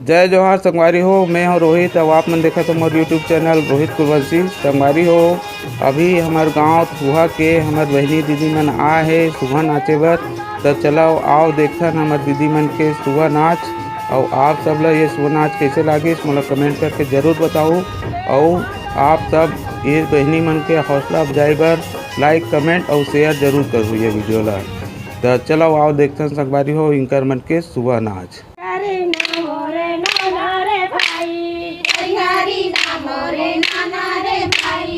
जय जोहार संगवारी हो। मैं हूँ रोहित। अब आप मन देखा तो मोर यूट्यूब चैनल रोहित कुलवंशी संगवारी हो। अभी हमार गांव सुहा के हमार बहनी दीदी मन आए है सुहा नाचे बर। तो चलो आओ देखथन हमार दीदी मन के सुहा नाच। और आप सब ला ये सुहा नाच कैसे लागिस मोला कमेंट करके ज़रूर बताओ। और आप सब ये बहनी मन के हौसला अफजाई बर लाइक कमेंट और शेयर जरूर करो ये वीडियो ला। तो चलो आओ देखथन संगवारी हो इनकर मन के सुहा नाच। हरि नाम रे नाना रे भाई, हरि नाम रे नाना रे भाई।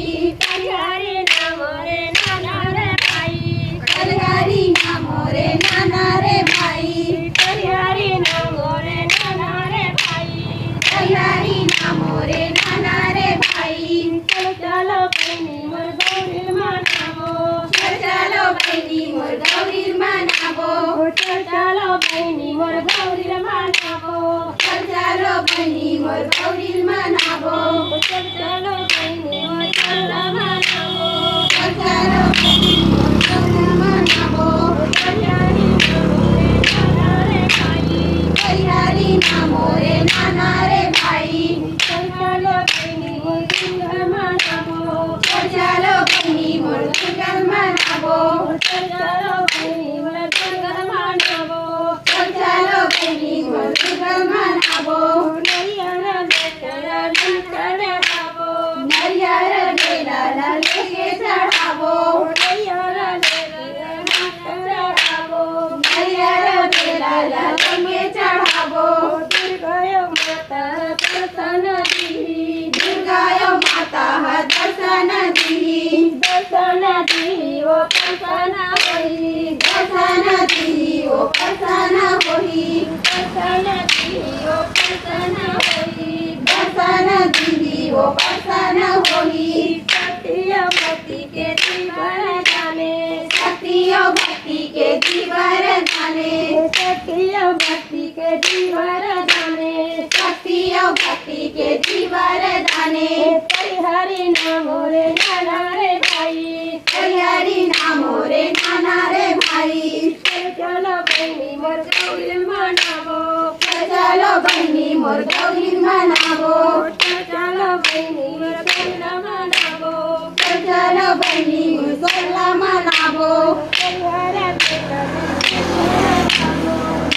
चलो बहनी मोर गौरी मनावो, चलो बहनी मोर गौरी मनावो, चलो बहनी मोर गौरी मनावो, चलो बहनी मोर गौरी मनावो।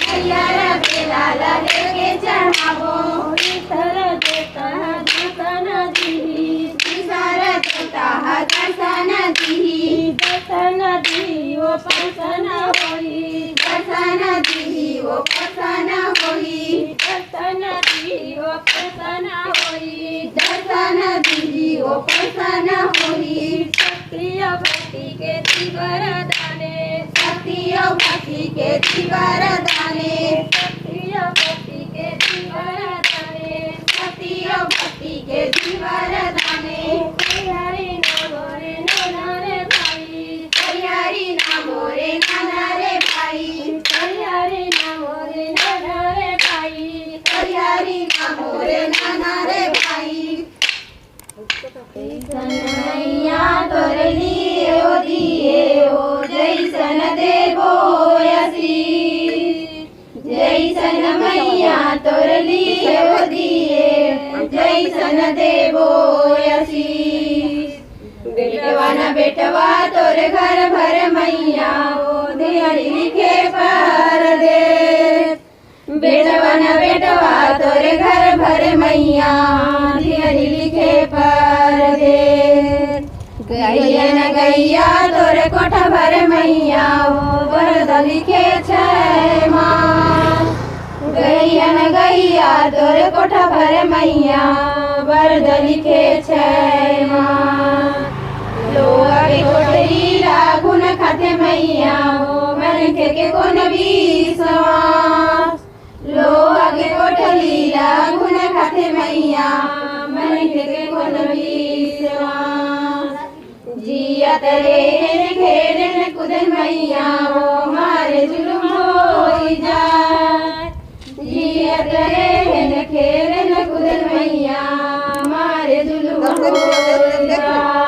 हरियारा बेला लगे के चढ़ावो, दर्शन दी वो प्रसन्न होई, दर्शन दी वो प्रसन्न होई, दर्शन दी वो प्रसन्न होई, दर्शन दी वो प्रसन्न होई। शक्तिय भक्ति के दीवर दाने, शक्तिय भक्ति के दीवर दाने, शक्तिय भक्ति के दीवर दाने, शक्तिय भक्ति के दीवर दाने। हरि नाम रे नाना रे भाई, हरि नाम रे नाना रे भाई, हरि नाम रे नाना रे भाई, हरि नाम रे नाना रे भाई। मैया तोर लिए ओ दिए ओ जैसन देवो आशीष, जैसन मैया तोर लिए ओ दिए जैसन देवो आशीष। बेटवा न बेटवा तोर घर भर मैया ओ दिहरी लिखे पर दे, बेटवा न बेटवा तोर घर भर मैया दिहरी लिखे पर दे। गैया न गैया तोर कोठा भर मैया ओ बरद लिखे छै माँ, गैया न गैया तोर कोठा भर मैया बरद लिखे छै माँ। लोहा के कोठरी लागुन खाते मैया ओ मन के कोन विश्वास, लोहा के कोठरी लागुन खाते मैया मन के कोन विश्वास। जियत रेन खेलन कुदन मैया ओ मारे जुलुम होई जाए, जियत रेन खेलन कुदन मैया मारे जुलुम होई जाए।